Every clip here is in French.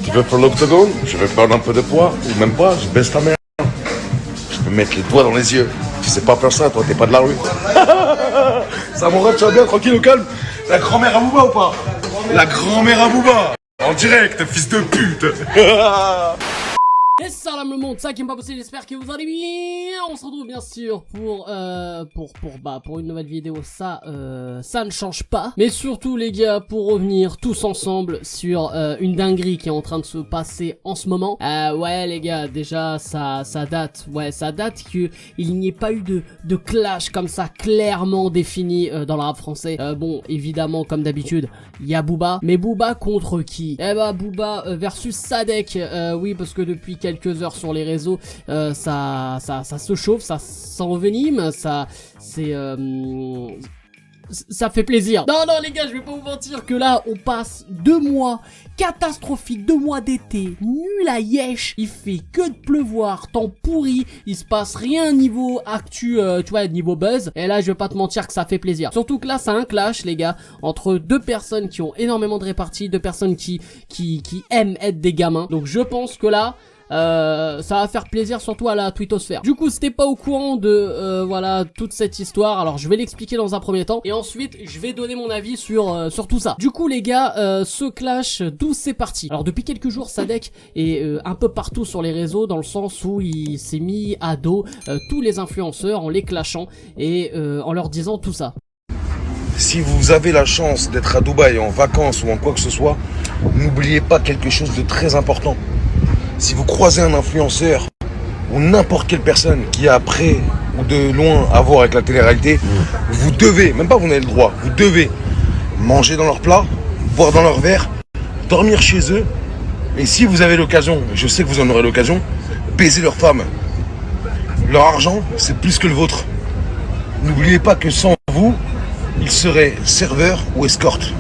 Tu veux faire l'octogone? Je vais perdre un peu de poids, ou même pas, je baisse ta mère. Je peux mettre les doigts dans les yeux. Tu sais pas faire ça, toi, t'es pas de la rue. Ça, mon rêve, tu vas bien, tranquille, au calme. La grand-mère à Booba ou pas? La grand-mère à Booba. En direct, fils de pute. Et salam le monde, ça qui me pas possible, j'espère que vous allez bien. On se retrouve bien sûr pour une nouvelle vidéo, ça ne change pas. Mais surtout les gars, pour revenir tous ensemble sur une dinguerie qui est en train de se passer en ce moment. Ouais les gars, déjà ça date qu'il n'y ait pas eu de clash comme ça clairement défini dans le rap français. Bon, évidemment comme d'habitude, il y a Booba, mais Booba contre qui? Eh bah Booba versus Sadek, oui parce que depuis quelques heures sur les réseaux, ça se chauffe, ça s'envenime, ça fait plaisir. Non les gars, je vais pas vous mentir que là on passe 2 mois catastrophiques, 2 mois d'été nul à yesh, il fait que de pleuvoir, temps pourri, il se passe rien niveau actu, tu vois, niveau buzz, et là je vais pas te mentir que ça fait plaisir. Surtout que là c'est un clash les gars, entre 2 personnes qui ont énormément de réparties, 2 personnes qui aiment être des gamins, donc je pense que là ça va faire plaisir surtout à la twittosphère. Du coup, si t'es pas au courant de voilà toute cette histoire, alors je vais l'expliquer dans un premier temps et ensuite je vais donner mon avis sur tout ça. Du coup les gars, ce clash, d'où c'est parti? Alors depuis quelques jours, Sadek est un peu partout sur les réseaux dans le sens où il s'est mis à dos tous les influenceurs en les clashant et en leur disant tout ça. Si vous avez la chance d'être à Dubaï en vacances ou en quoi que ce soit, n'oubliez pas quelque chose de très important. Si vous croisez un influenceur ou n'importe quelle personne qui a près ou de loin à voir avec la télé-réalité, vous devez, même pas vous avez le droit, vous devez manger dans leur plat, boire dans leur verre, dormir chez eux, et si vous avez l'occasion, je sais que vous en aurez l'occasion, baiser leur femme. Leur argent, c'est plus que le vôtre. N'oubliez pas que sans vous, ils seraient serveurs ou escorte.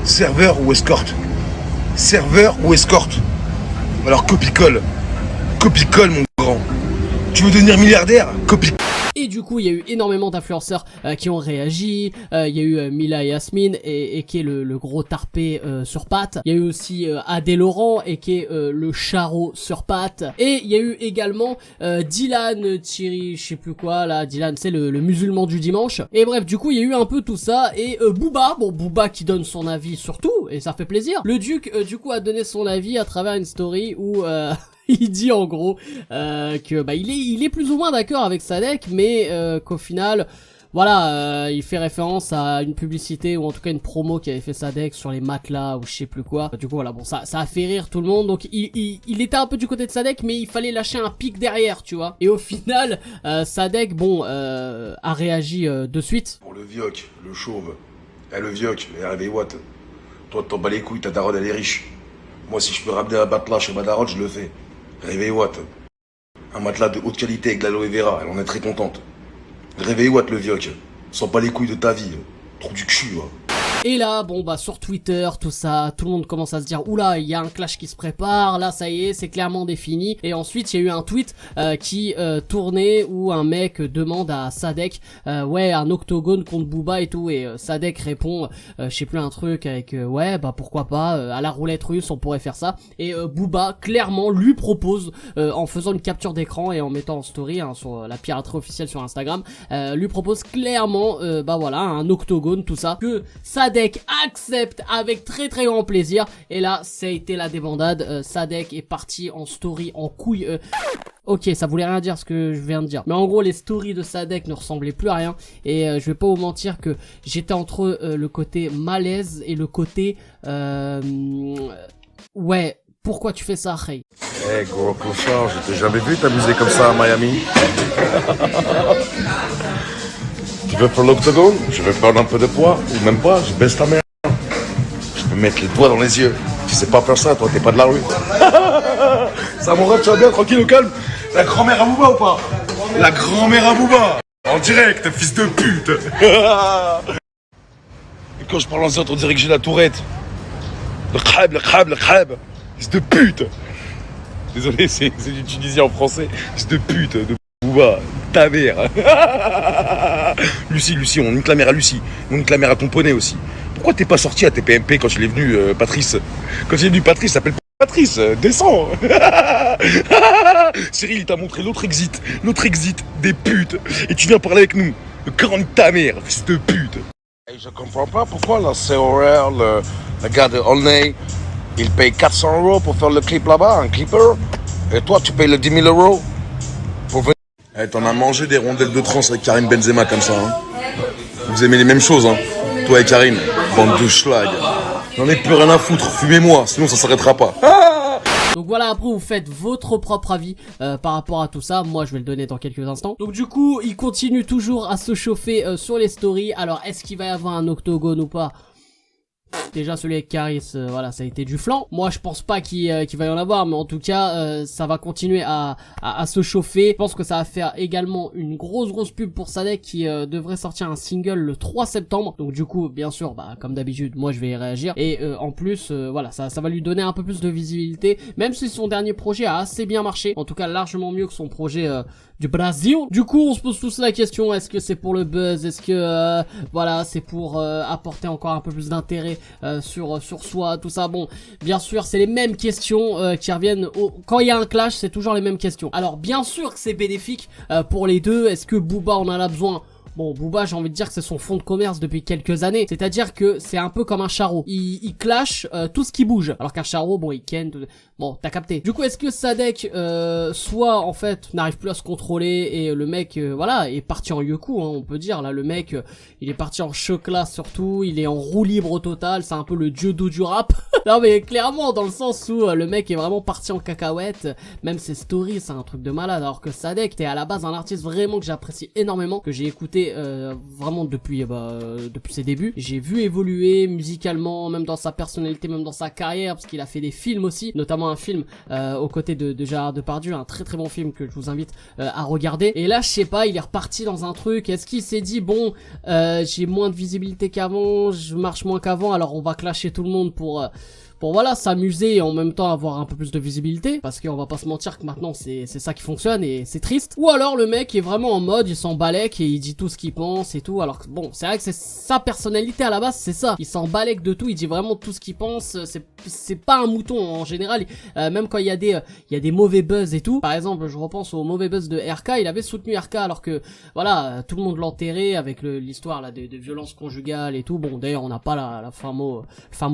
Serveur ou escorte. Serveur ou escorte. Alors copie-colle mon grand. Tu veux devenir milliardaire? Copie. Et du coup, il y a eu énormément d'influenceurs qui ont réagi. Il y a eu Mila et Yasmine et qui est le gros tarpé sur pattes. Il y a eu aussi Adé Laurent et qui est le charreau sur pattes. Et il y a eu également Dylan Thierry, je sais plus quoi là. Dylan, c'est le musulman du dimanche. Et bref, du coup, il y a eu un peu tout ça. Et Booba, bon Booba qui donne son avis sur tout et ça fait plaisir. Le Duc, du coup, a donné son avis à travers une story où il dit en gros que bah il est plus ou moins d'accord avec Sadek, mais qu'au final voilà, il fait référence à une publicité ou en tout cas une promo qui avait fait Sadek sur les matelas ou je sais plus quoi. Du coup voilà, bon ça a fait rire tout le monde, donc il était un peu du côté de Sadek, mais il fallait lâcher un pic derrière, tu vois. Et au final Sadek bon a réagi de suite. Pour le vioc, le chauve, le vioc, réveille Watt. Toi t'en bats les couilles, ta daronne elle est riche. Moi si je peux ramener un matelas chez ma daronne, je le fais. Réveille Watt. Un matelas de haute qualité avec de l'aloe vera, elle en est très contente. Réveille Watt le vioc. Sens pas les couilles de ta vie. Trou du cul, hein. Et là, bon bah sur Twitter, tout ça, tout le monde commence à se dire oula, il y a un clash qui se prépare, là ça y est, c'est clairement défini. Et ensuite, il y a eu un tweet qui tournait où un mec demande à Sadek ouais, un octogone contre Booba et tout, et Sadek répond je sais plus, un truc avec ouais, bah pourquoi pas, à la roulette russe, on pourrait faire ça. Et Booba clairement lui propose en faisant une capture d'écran et en mettant en story sur la piraterie officielle sur Instagram, lui propose clairement bah voilà, un octogone, tout ça, que Sadek accepte avec très grand plaisir. Et là ça a été la débandade. Sadek est parti en story en couille. Ok, ça voulait rien dire ce que je viens de dire, mais en gros les stories de Sadek ne ressemblaient plus à rien. Et je vais pas vous mentir que j'étais entre le côté malaise et le côté ouais, pourquoi tu fais ça, Ray? Eh gros clochard, je t'ai jamais vu t'amuser comme ça à Miami. Tu veux faire l'octogone? Je vais perdre un peu de poids, ou même pas, je baisse ta mère. Je peux mettre les doigts dans les yeux. Tu sais pas faire ça, toi, t'es pas de la rue. Ça, mon rêve, tu vas bien, tranquille, au calme. La grand-mère à Booba ou pas? La grand-mère à Booba. En direct, fils de pute. Et quand je parle en sorte, on dirait que j'ai la tourette. Le crab. Fils de pute. Désolé, c'est du tunisien en français. Fils de pute, de Booba. Ta mère. Lucie, on nique la mère à Lucie. On nique la mère à ton poney aussi. Pourquoi t'es pas sorti à TPMP quand il est venu, Patrice? Quand il est venu, Patrice s'appelle Patrice, descends. Cyril, il t'a montré l'autre exit des putes. Et tu viens parler avec nous. Grande ta mère, fils de pute. Et je comprends pas pourquoi la COR, le gars de Olney, il paye 400 € pour faire le clip là-bas, un clipper. Et toi, tu payes le 10 000 € pour venir. Eh, t'en as mangé des rondelles de trans avec Karim Benzema comme ça, hein. Vous aimez les mêmes choses, hein. Toi et Karim, bande de schlag. J'en ai plus rien à foutre, fumez-moi, sinon ça s'arrêtera pas. Donc voilà, après vous faites votre propre avis par rapport à tout ça. Moi je vais le donner dans quelques instants. Donc du coup il continue toujours à se chauffer sur les stories. Alors est-ce qu'il va y avoir un octogone ou pas? Déjà celui avec Caris, voilà, ça a été du flan. Moi je pense pas qu'il va y en avoir, mais en tout cas ça va continuer à se chauffer. Je pense que ça va faire également une grosse pub pour Sadek qui devrait sortir un single le 3 septembre. Donc du coup bien sûr, bah comme d'habitude, moi je vais y réagir. Et en plus voilà, ça va lui donner un peu plus de visibilité. Même si son dernier projet a assez bien marché, en tout cas largement mieux que son projet du Brésil. Du coup on se pose tous la question, est-ce que c'est pour le buzz? Est-ce que voilà, c'est pour apporter encore un peu plus d'intérêt sur soi, tout ça? Bon, bien sûr c'est les mêmes questions qui reviennent quand il y a un clash, c'est toujours les mêmes questions. Alors bien sûr que c'est bénéfique pour les deux. Est-ce que Booba en a besoin? Bon, Booba, j'ai envie de dire que c'est son fonds de commerce depuis quelques années. C'est-à-dire que c'est un peu comme un charreau. Il clash tout ce qui bouge. Alors qu'un charreau, bon, il ken... Bon, t'as capté. Du coup, est-ce que Sadek, soit, en fait, n'arrive plus à se contrôler et le mec, voilà, est parti en yoku, hein, on peut dire. Là, le mec, il est parti en chocolat surtout. Il est en roue libre au total. C'est un peu le dieu du rap. Non, mais clairement, dans le sens où le mec est vraiment parti en cacahuète. Même ses stories, c'est un truc de malade. Alors que Sadek, t'es à la base un artiste vraiment que j'apprécie énormément, que j'ai écouté vraiment depuis ses débuts. J'ai vu évoluer musicalement, même dans sa personnalité, même dans sa carrière, parce qu'il a fait des films aussi, notamment un film aux côtés de Gérard Depardieu, un très bon film que je vous invite à regarder. Et là je sais pas, il est reparti dans un truc. Est-ce qu'il s'est dit bon, j'ai moins de visibilité qu'avant, je marche moins qu'avant, alors on va clasher tout le monde pour voilà, s'amuser et en même temps avoir un peu plus de visibilité, parce qu'on va pas se mentir que maintenant c'est ça qui fonctionne et c'est triste. Ou alors le mec est vraiment en mode, il s'en balèque et il dit tout ce qu'il pense et tout, alors que bon, c'est vrai que c'est sa personnalité à la base, c'est ça, il s'en balèque de tout, il dit vraiment tout ce qu'il pense, c'est pas un mouton en général, même quand il y a des mauvais buzz et tout. Par exemple, je repense au mauvais buzz de RK, il avait soutenu RK alors que voilà, tout le monde l'enterrait avec l'histoire là de violence conjugale et tout. Bon, d'ailleurs on n'a pas la fin mot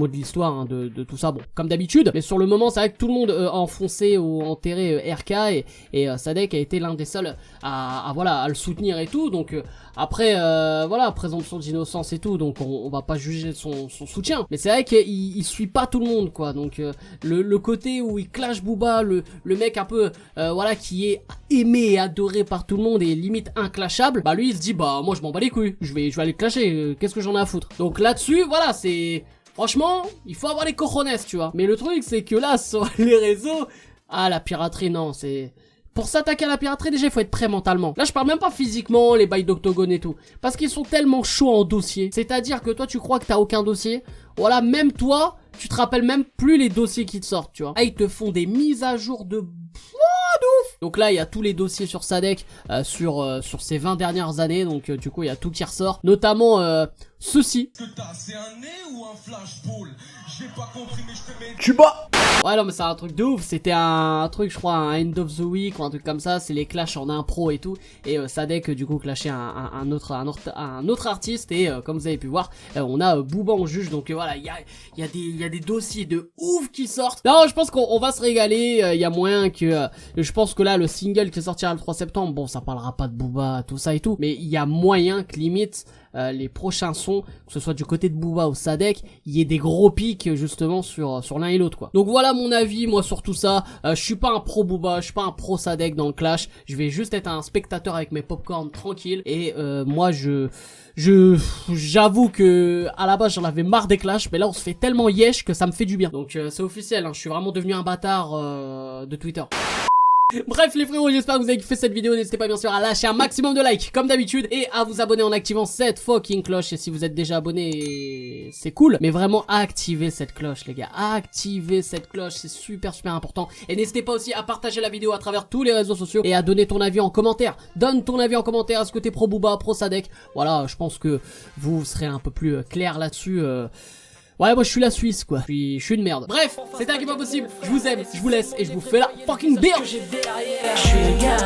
de l'histoire, hein, de tout ça, bon, comme d'habitude, mais sur le moment c'est vrai que tout le monde a enfoncé ou enterré RK et Sadek a été l'un des seuls à le soutenir et tout. Donc après voilà, présomption d'innocence et tout, donc on va pas juger son soutien, mais c'est vrai qu'il suit pas tout le monde quoi. Donc le côté où il clash Booba, le mec un peu voilà, qui est aimé et adoré par tout le monde et limite inclashable, bah lui il se dit bah moi je m'en bats les couilles, je vais aller clasher, qu'est-ce que j'en ai à foutre. Donc là-dessus voilà, c'est franchement, il faut avoir les cojones, tu vois. Mais le truc, c'est que là, sur les réseaux, la piraterie, non, c'est... Pour s'attaquer à la piraterie, déjà, il faut être prêt mentalement. Là, je parle même pas physiquement, les bails d'octogone et tout. Parce qu'ils sont tellement chauds en dossier. C'est-à-dire que toi, tu crois que t'as aucun dossier. Voilà, même toi, tu te rappelles même plus les dossiers qui te sortent, tu vois. Ils te font des mises à jour de ouf. Donc là il y a tous les dossiers sur Sadek sur ces 20 dernières années, donc du coup il y a tout qui ressort, notamment ceci. C'est un nez ou un flashball? J'ai pas compris mais je te mets... Tu bats. Ouais non mais c'est un truc de ouf, c'était un truc je crois un end of the week ou un truc comme ça, c'est les clashs en impro et tout, et Sadek du coup clashait un autre artiste, et comme vous avez pu voir on a Booba en juge, donc voilà, il y a des dossiers de ouf qui sortent. Non je pense qu'on va se régaler, il y a moyen que je pense que là le single qui sortira le 3 septembre, bon ça parlera pas de Booba tout ça et tout, mais il y a moyen que limite les prochains sons, que ce soit du côté de Booba ou Sadek, il y ait des gros pics justement sur l'un et l'autre quoi. Donc voilà mon avis moi sur tout ça. Je suis pas un pro Booba, je suis pas un pro Sadek dans le clash, je vais juste être un spectateur avec mes popcorn tranquille, et moi j'avoue que à la base j'en avais marre des clashs, mais là on se fait tellement yesh que ça me fait du bien. Donc c'est officiel, hein, je suis vraiment devenu un bâtard de Twitter. Bref les frérots, j'espère que vous avez kiffé cette vidéo, n'hésitez pas bien sûr à lâcher un maximum de likes comme d'habitude et à vous abonner en activant cette fucking cloche, et si vous êtes déjà abonné c'est cool, mais vraiment activez cette cloche les gars, activez cette cloche, c'est super important, et n'hésitez pas aussi à partager la vidéo à travers tous les réseaux sociaux et à donner ton avis en commentaire. Donne ton avis en commentaire, est-ce que t'es pro Booba, pro Sadek? Voilà, je pense que vous serez un peu plus clair là-dessus. Ouais, moi je suis la Suisse quoi. Je suis une merde. Bref, c'était un Game Impossible. Je vous aime, je vous laisse et je vous fais la fucking bière. Je suis le gars